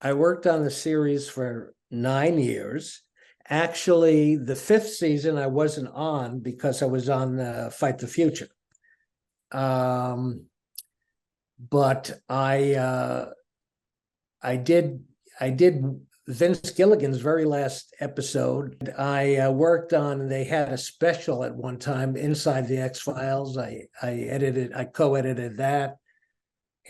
I worked on the series for 9 years. Actually, the fifth season I wasn't on because I was on Fight the Future. But I did Vince Gilligan's very last episode. I worked on, they had a special at one time inside the X-Files. I co-edited that,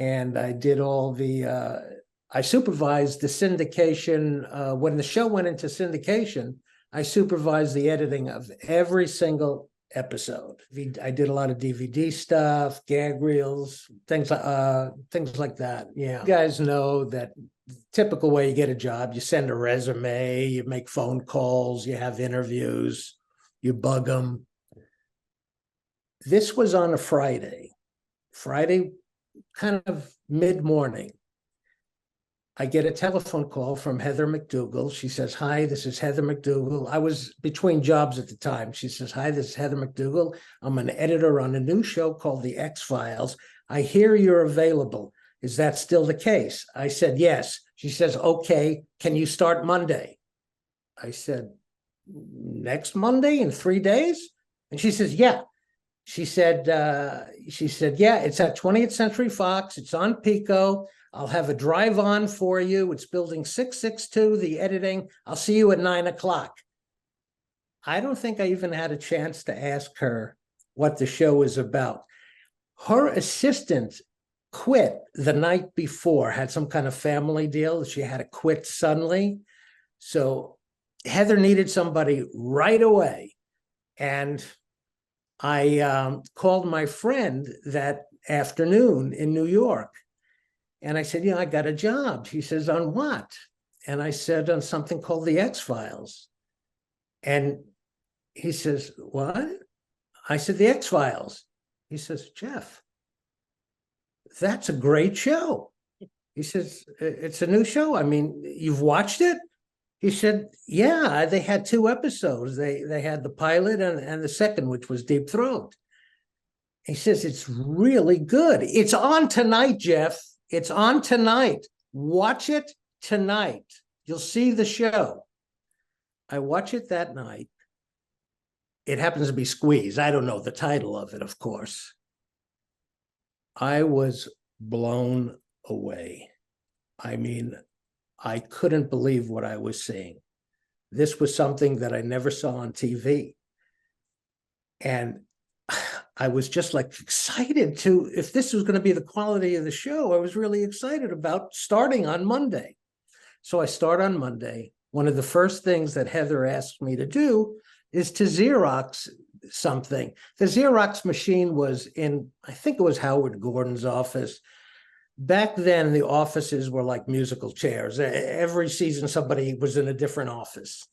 and I did all the I supervised the syndication. When the show went into syndication, I supervised the editing of every single episode. I did a lot of DVD stuff, gag reels, things like that. Yeah, you guys know that typical way you get a job: you send a resume, you make phone calls, you have interviews, you bug them. This was on a Friday kind of mid-morning. I get a telephone call from Heather McDougal. She says, "Hi, this is Heather McDougal." I was between jobs at the time. She says, "Hi, this is Heather McDougal. I'm an editor on a new show called The X-Files. I hear you're available. Is that still the case?" I said, "Yes." She says, "Okay, can you start Monday?" I said, "Next Monday in 3 days?" And she says, "Yeah." She said, "Yeah, it's at 20th Century Fox. It's on Pico. I'll have a drive on for you. It's building 662, the editing. I'll see you at 9 o'clock. I don't think I even had a chance to ask her what the show is about. Her assistant quit the night before, had some kind of family deal. She had to quit suddenly. So Heather needed somebody right away. And I called my friend that afternoon in New York. And I said, "I got a job." She says, "On what?" And I said, "On something called The X-Files." And he says, "What?" I said, "The X-Files." He says, "Jeff, that's a great show." He says, "It's a new show. I mean, you've watched it?" He said, "Yeah, they had 2 episodes. They had the pilot and the second, which was Deep Throat." He says, "It's really good. It's on tonight, Jeff. It's on tonight. Watch it tonight. You'll see the show." I watch it that night. It happens to be Squeeze. I don't know the title of it, of course. I was blown away. I mean, I couldn't believe what I was seeing. This was something that I never saw on TV. And I was just like excited to, if this was going to be the quality of the show, I was really excited about starting on Monday. So I start on Monday. One of the first things that Heather asked me to do is to Xerox something. The Xerox machine was in, I think it was Howard Gordon's office. Back then, the offices were like musical chairs. Every season, somebody was in a different office,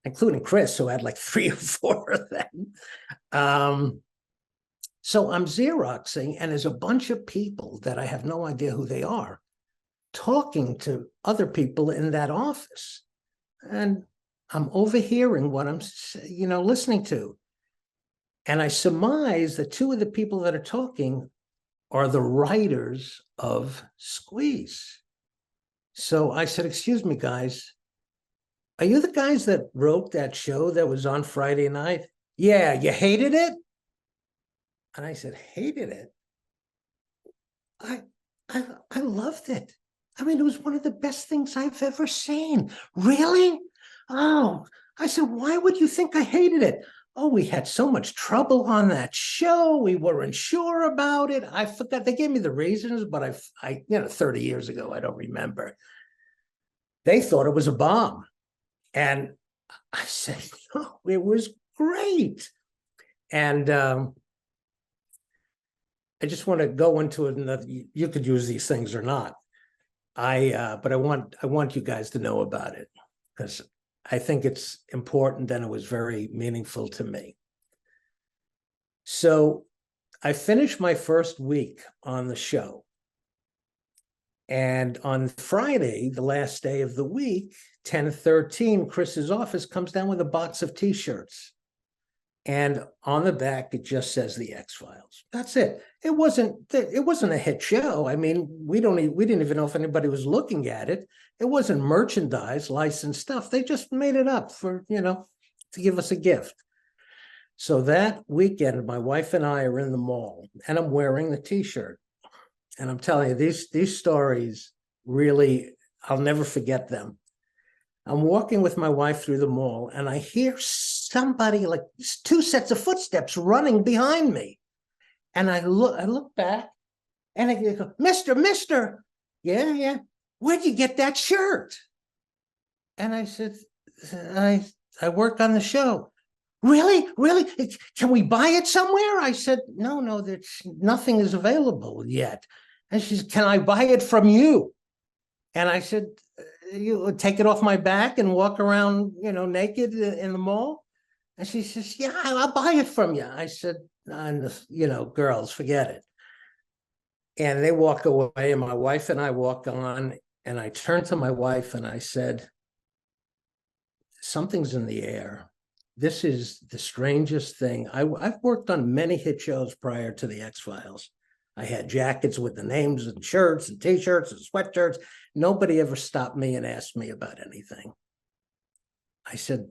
including Chris, who had like 3 or 4 of them. So I'm Xeroxing, and there's a bunch of people that I have no idea who they are talking to other people in that office. And I'm overhearing what I'm, listening to. And I surmise that 2 of the people that are talking are the writers of Squeeze. So I said, "Excuse me, guys, are you the guys that wrote that show that was on Friday night?" "Yeah, you hated it?" And I said, "Hated it? I loved it. I mean, it was one of the best things I've ever seen." "Really?" "Oh," I said, "why would you think I hated it?" "Oh, we had so much trouble on that show. We weren't sure about it." I forgot. They gave me the reasons, but I 30 years ago, I don't remember. They thought it was a bomb. And I said, "No, it was great." And I just want to go into another, you could use these things or not. But I want you guys to know about it because I think it's important and it was very meaningful to me. So I finished my first week on the show. And on Friday, the last day of the week, 10:13, Chris's office comes down with a box of T-shirts. And on the back, it just says the X-Files. That's it. It wasn't a hit show. I mean, we didn't even know if anybody was looking at it. It wasn't merchandise, licensed stuff. They just made it up for, to give us a gift. So that weekend, my wife and I are in the mall, and I'm wearing the T-shirt. And I'm telling you, these stories really, I'll never forget them. I'm walking with my wife through the mall, and I hear somebody, like two sets of footsteps, running behind me. And I look back, and I go, Mister, yeah, where'd you get that shirt? And I said, I work on the show. Really? Can we buy it somewhere? I said, no, nothing is available yet. And she said, can I buy it from you? And I said, you take it off my back and walk around, naked in the mall? And she says, yeah, I'll buy it from you. I said, girls, forget it. And they walk away, and my wife and I walk on, and I turned to my wife and I said, something's in the air. This is the strangest thing. I've worked on many hit shows prior to the X-Files. I had jackets with the names and shirts and T-shirts and sweatshirts. Nobody ever stopped me and asked me about anything. I said,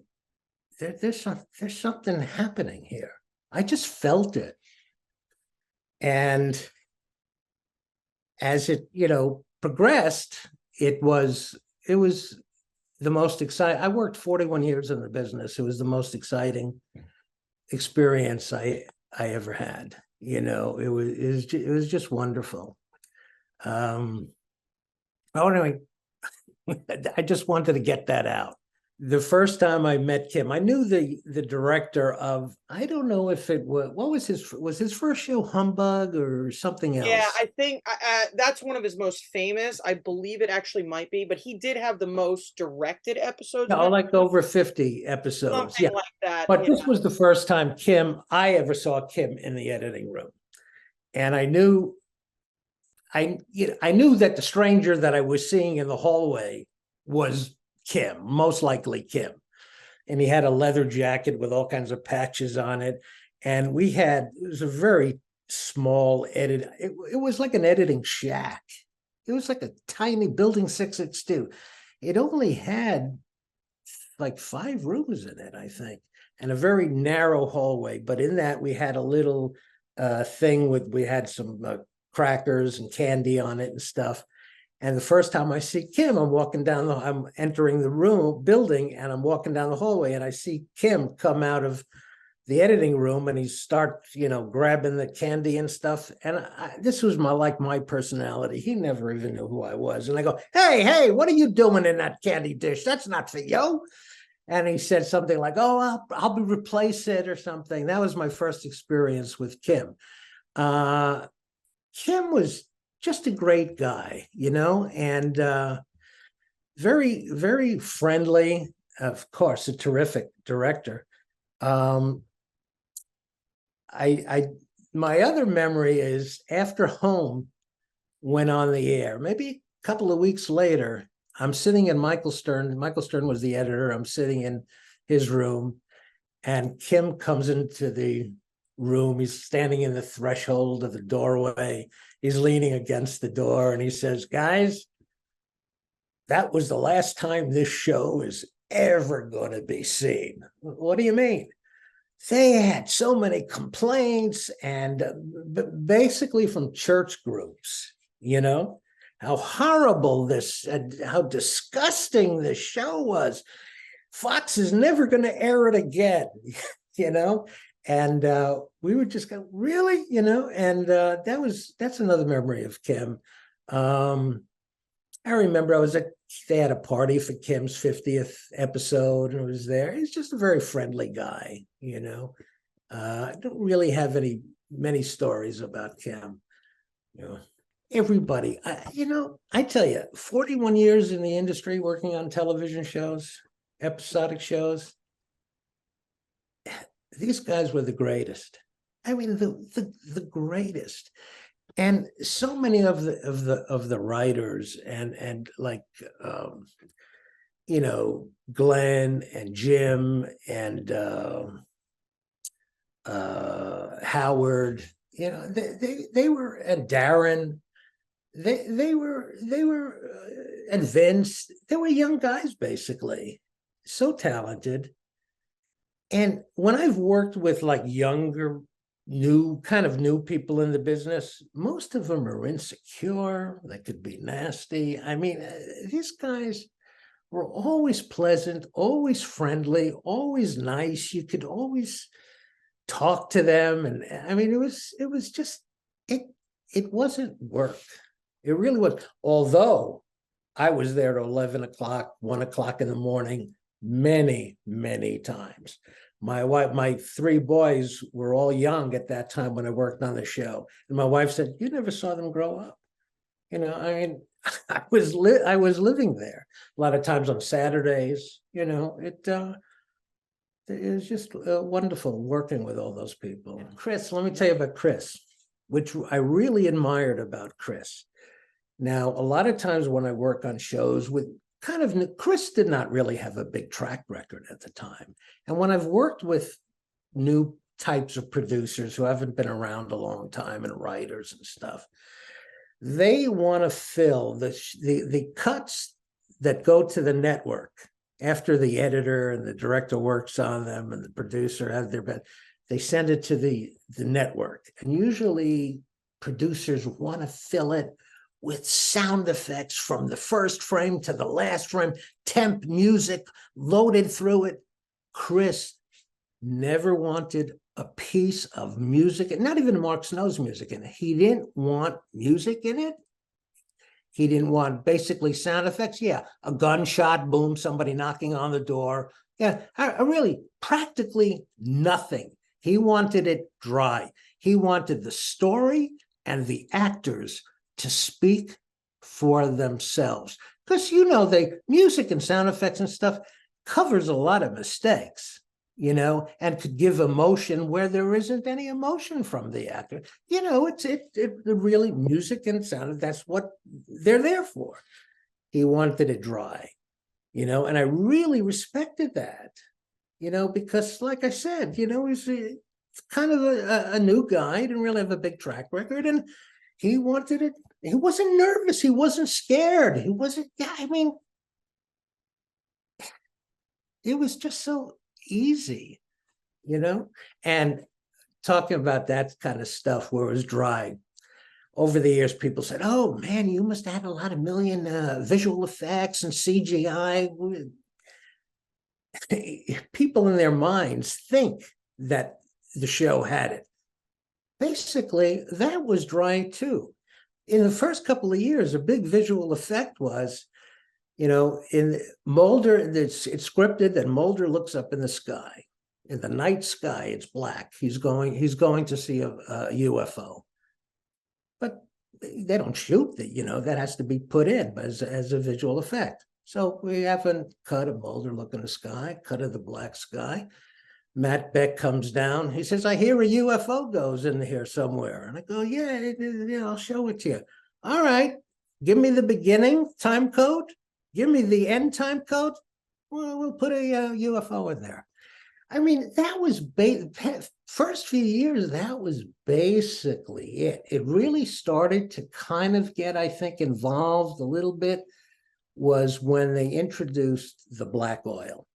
there's something happening here. I just felt it. And as it, progressed, it was the most exciting. I worked 41 years in the business. It was the most exciting experience I ever had. It was just wonderful. Anyway, I just wanted to get that out. The first time I met Kim, I knew the director of, I don't know if it was his first show Humbug or something else? Yeah, I think that's one of his most famous. I believe it actually might be, but he did have the most directed episodes. Yeah, like over 50 episodes. Something like that. But this was the first time I ever saw Kim in the editing room. And I knew that the stranger that I was seeing in the hallway was Kim, most likely Kim. And he had a leather jacket with all kinds of patches on it. And it was a very small edit. It was like an editing shack. It was like a tiny building 662. It only had like 5 rooms in it, I think, and a very narrow hallway. But in that, we had a little thing we had some crackers and candy on it and stuff. And the first time I see Kim, I'm entering the building, and I'm walking down the hallway, and I see Kim come out of the editing room, and he starts, grabbing the candy and stuff. And this was my personality. He never even knew who I was. And I go, hey, what are you doing in that candy dish? That's not for you. And he said something like, oh, I'll replace it or something. That was my first experience with Kim. Kim was just a great guy, and very, very friendly. Of course, a terrific director. My other memory is after Home went on the air, maybe a couple of weeks later, I'm sitting in Michael Stern. Michael Stern was the editor. I'm sitting in his room, and Kim comes into the room. He's standing in the threshold of the doorway. He's leaning against the door, and he says, guys, that was the last time this show is ever going to be seen. What do you mean? They had so many complaints, and basically from church groups, how horrible how disgusting this show was. Fox is never going to air it again, and we would just go, really, and that's another memory of Kim. I remember they had a party for Kim's 50th episode, and I was there. He's just a very friendly guy, I don't really have many stories about Kim. Everybody, I tell you, 41 years in the industry working on television shows, episodic shows. These guys were the greatest. I mean, the greatest. And so many of the writers and like Glenn and Jim and Howard, you know, they were, and Darren, they were, and Vince, they were young guys, basically, so talented. And when I've worked with like younger, new people in the business, most of them are insecure. They could be nasty. I mean, these guys were always pleasant, always friendly, always nice. You could always talk to them. And I mean, it was just, it wasn't work. It really was. Although I was there at 11 o'clock, 1 o'clock in the morning, many, many times. My wife, my three boys were all young at that time when I worked on the show. And my wife said, "You never saw them grow up." You know, I mean, I was living there a lot of times on Saturdays. You know, it was just wonderful working with all those people. Chris, let me tell you about Chris, which I really admired about Chris. Now, a lot of times when I work on shows with Chris did not really have a big track record at the time. And when I've worked with new types of producers who haven't been around a long time and writers and stuff, they want to fill the cuts that go to the network after the editor and the director works on them and the producer has their bed. They send it to the network. And usually producers want to fill it with sound effects from the first frame to the last frame, temp music loaded through it. Chris never wanted a piece of music, and not even Mark Snow's music in it. He didn't want music in it. He didn't want basically sound effects. Yeah, a gunshot, boom, somebody knocking on the door. Yeah, I really practically nothing. He wanted it dry. He wanted the story and the actors to speak for themselves. Because, you know, music and sound effects and stuff covers a lot of mistakes, you know, and could give emotion where there isn't any emotion from the actor. You know, it really, music and sound, that's what they're there for. He wanted it dry, you know, and I really respected that, you know, because like I said, you know, he's kind of a new guy, didn't really have a big track record, and he wanted it. He wasn't nervous. He wasn't scared. He wasn't, yeah, I mean, it was just so easy, you know? And talking about that kind of stuff where it was dry, over the years, people said, "Oh man, you must have had a lot of million visual effects and CGI." People in their minds think that the show had it. Basically, that was dry too. In the first couple of years, a big visual effect was, you know, in Mulder, it's scripted that Mulder looks up in the sky. In the night sky, it's black. He's going to see a UFO. But they don't shoot that, you know, that has to be put in as a visual effect. So we haven't cut of Mulder look in the sky, cut of the black sky. Matt Beck comes down. He says, "I hear a UFO goes in here somewhere." And I go, "Yeah, I'll show it to you." "All right, give me the beginning time code. Give me the end time code. Well, we'll put a UFO in there." I mean, that was first few years, that was basically it. It really started to kind of get, I think, involved a little bit was when they introduced the black oil.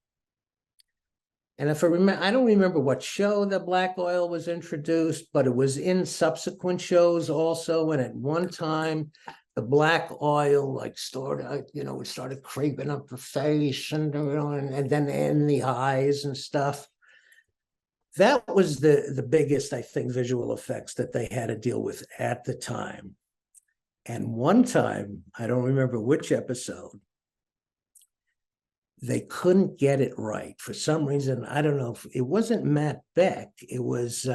And if I remember, I don't remember what show the black oil was introduced, but it was in subsequent shows also. And at one time, the black oil like started, you know, it started creeping up the face and, you know, and then in the eyes and stuff. That was the biggest, I think, visual effects that they had to deal with at the time. And one time, I don't remember which episode, they couldn't get it right for some reason. I don't know if it wasn't Matt Beck, it was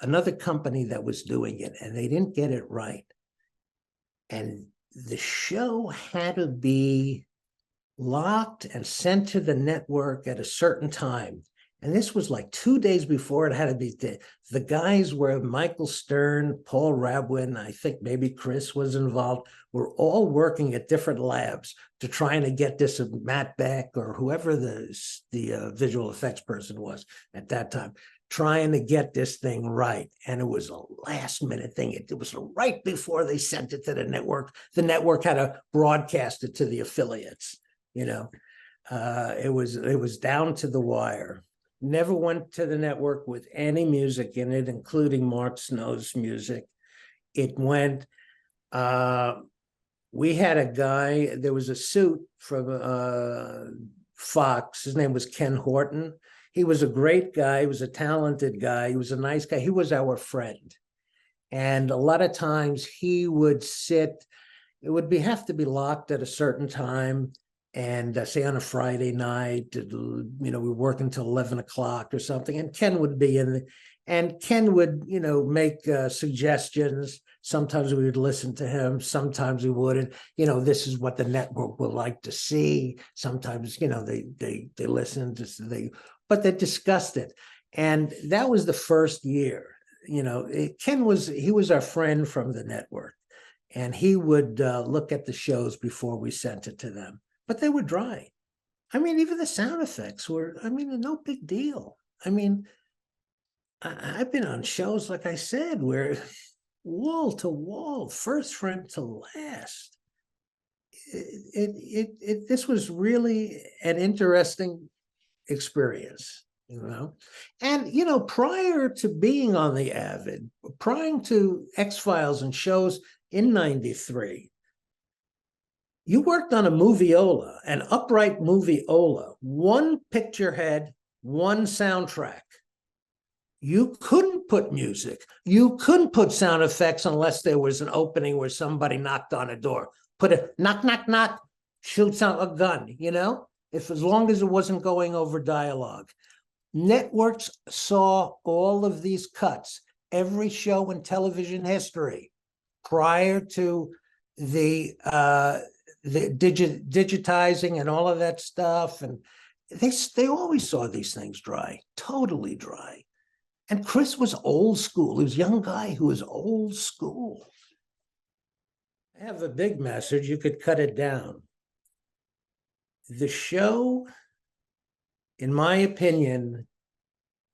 another company that was doing it, and they didn't get it right. And the show had to be locked and sent to the network at a certain time. And this was like 2 days before it had to be. The guys were Michael Stern, Paul Rabwin, I think maybe Chris was involved, were all working at different labs to trying to get this Matt Beck or whoever the visual effects person was at that time. trying to get this thing right. And it was a last minute thing. It was right before they sent it to the network. The network had to broadcast it to the affiliates, you know. It was down to the wire. Never went to the network with any music in it, including Mark Snow's music. It went, we had a guy, there was a suit from Fox. His name was Ken Horton. He was a great guy. He was a talented guy. He was a nice guy. He was our friend. And a lot of times he would sit, it would have to be locked at a certain time. And say on a Friday night, you know, we work until 11 o'clock or something. And Ken would be in, and Ken would, you know, make suggestions. Sometimes we would listen to him. Sometimes we wouldn't. You know, this is what the network would like to see. Sometimes, you know, they listened to but they discussed it. And that was the first year. You know, Ken was our friend from the network, and he would look at the shows before we sent it to them. But they were dry. I mean, even the sound effects were, I mean, no big deal. I mean, I've been on shows, like I said, where wall to wall, first frame to last. This was really an interesting experience, you know. And, you know, prior to being on the Avid, prior to X-Files and shows in '93, you worked on a moviola, an upright moviola, one picture head, one soundtrack. You couldn't put music. You couldn't put sound effects unless there was an opening where somebody knocked on a door. Put a knock, knock, knock, shoots out a gun, you know, as long as it wasn't going over dialogue. Networks saw all of these cuts, every show in television history prior to the digitizing and all of that stuff, and they always saw these things dry, totally dry. And Chris was old school. He was a young guy who was old school. I have a big message. You could cut it down. The show, in my opinion,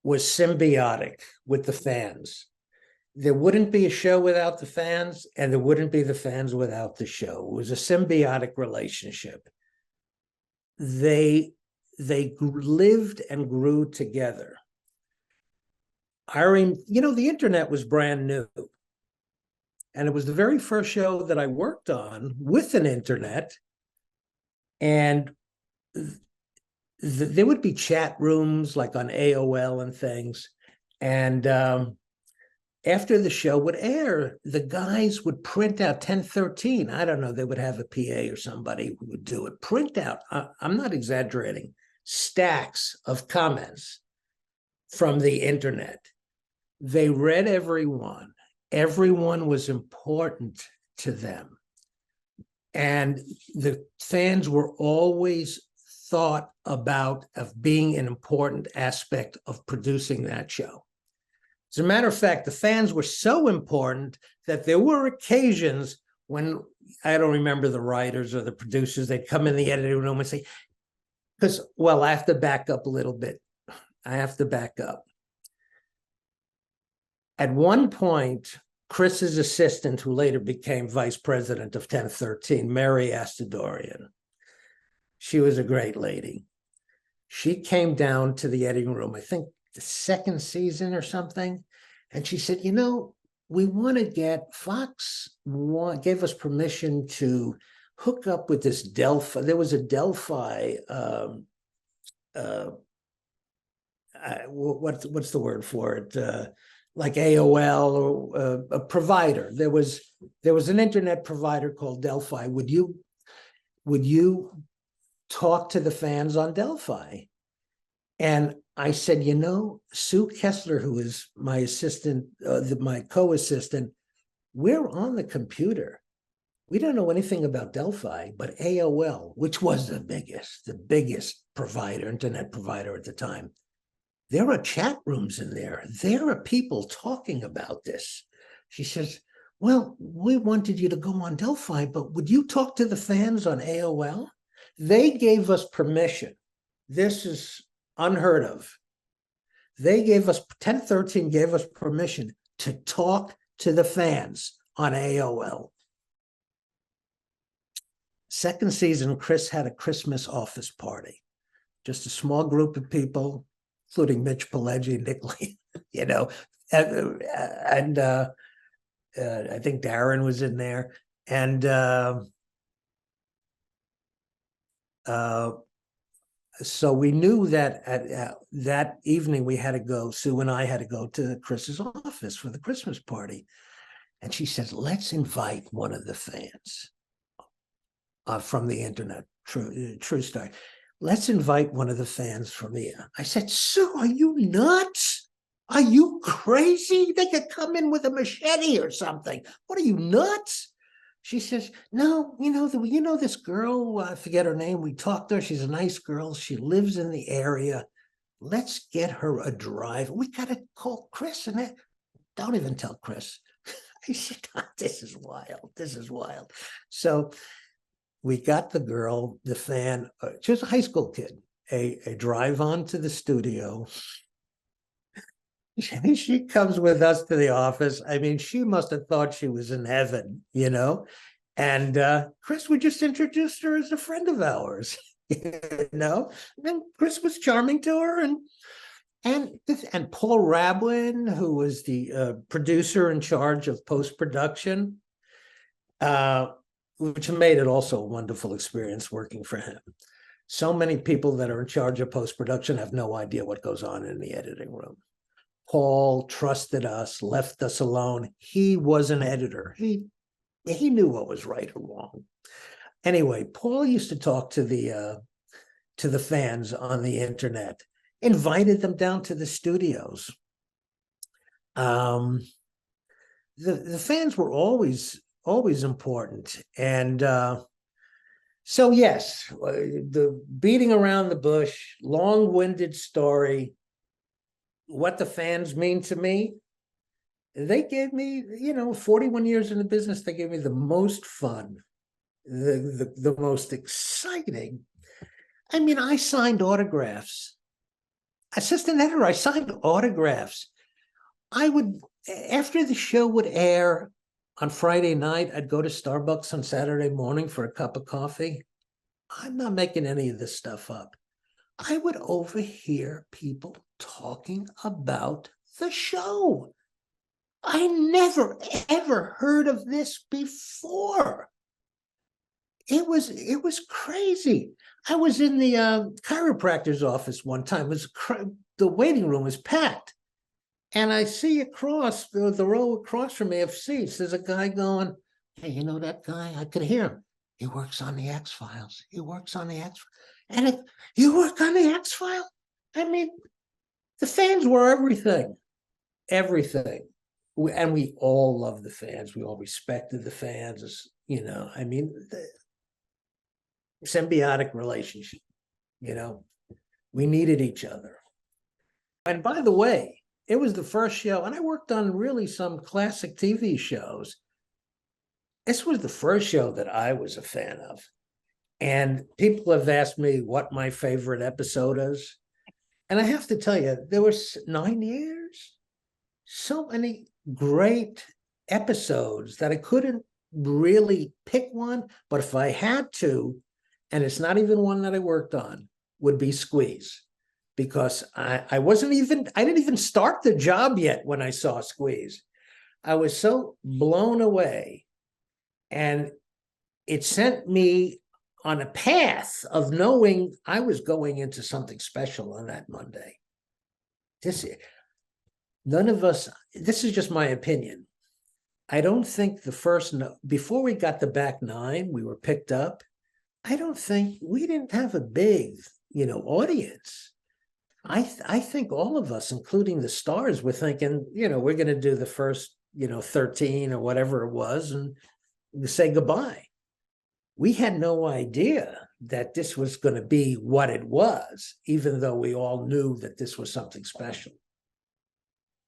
was symbiotic with the fans. There wouldn't be a show without the fans, and there wouldn't be the fans without the show. It was a symbiotic relationship. They lived and grew together. You know, the internet was brand new. And it was the very first show that I worked on with an internet. And there would be chat rooms like on AOL and things. And after the show would air, the guys would print out 1013. I don't know, they would have a PA or somebody who would do it. Print out, I'm not exaggerating, stacks of comments from the internet. They read everyone. Everyone was important to them. And the fans were always thought about of being an important aspect of producing that show. As a matter of fact, the fans were so important that there were occasions when, I don't remember the writers or the producers, they'd come in the editing room and say, because, well, I have to back up a little bit. I have to back up. At one point, Chris's assistant, who later became vice president of 1013, Mary Astadorian, she was a great lady. She came down to the editing room, I think the second season or something, and she said, you know, we want to get, Fox gave us permission to hook up with this Delphi. There was a Delphi, what's the word for it? Like AOL or a provider. There was an internet provider called Delphi. Would you talk to the fans on Delphi? And I said, you know, Sue Kessler, who is my assistant, my co-assistant, we're on the computer. We don't know anything about Delphi, but AOL, which was the biggest provider, internet provider at the time, there are chat rooms in there. There are people talking about this. She says, well, we wanted you to go on Delphi, but would you talk to the fans on AOL? They gave us permission. This is unheard of. They gave us, 1013 gave us permission to talk to the fans on AOL. Second season, Chris had a Christmas office party. Just a small group of people, including Mitch Pileggi, Nick Lee, you know, and I think Darren was in there. And so we knew that that evening we had to go, Sue and I had to go to Chris's office for the Christmas party. And she said, let's invite one of the fans from the internet, true story. Let's invite one of the fans from here. I said, Sue, are you nuts? Are you crazy? They could come in with a machete or something. What are you, nuts? She says, no, you know this girl, I forget her name. We talked to her. She's a nice girl. She lives in the area. Let's get her a drive. We got to call Chris. And don't even tell Chris. I said, this is wild. This is wild. So we got the girl, the fan, she was a high school kid, a drive on to the studio. She comes with us to the office. I mean, she must have thought she was in heaven, you know? And Chris, we just introduced her as a friend of ours, you know? And Chris was charming to her. And Paul Rabwin, who was the producer in charge of post-production, which made it also a wonderful experience working for him. So many people that are in charge of post-production have no idea what goes on in the editing room. Paul trusted us, left us alone. He was an editor. He knew what was right or wrong. Anyway, Paul used to talk to the fans on the internet, invited them down to the studios. The fans were always important. And so, yes, the beating around the bush, long-winded story, what the fans mean to me, they gave me, 41 years in the business, they gave me the most fun, the most exciting. I mean, I signed autographs. Assistant editor, I signed autographs. I would, after the show would air on Friday night, I'd go to Starbucks on Saturday morning for a cup of coffee. I'm not making any of this stuff up. I would overhear people talking about the show. I never, ever heard of this before. It was crazy. I was in the chiropractor's office one time. The waiting room was packed. And I see across the row across from AFC, there's a guy going, hey, you know that guy? I could hear him. He works on the X-Files. He works on the X-Files. And you work on the X-Files? I mean, the fans were everything. Everything. And we all loved the fans. We all respected the fans. I mean, the symbiotic relationship. We needed each other. And by the way, it was the first show, and I worked on really some classic TV shows. This was the first show that I was a fan of. And people have asked me what my favorite episode is. And I have to tell you, there were 9 years, so many great episodes that I couldn't really pick one. But if I had to, and it's not even one that I worked on, would be Squeeze. Because I didn't even start the job yet when I saw Squeeze. I was so blown away. And it sent me on a path of knowing I was going into something special on that Monday. None of us, this is just my opinion. I don't think before we got the back nine, we were picked up. I don't think we didn't have a big, audience. I think all of us, including the stars, were thinking, we're going to do the first, 13 or whatever it was and say goodbye. We had no idea that this was going to be what it was, even though we all knew that this was something special.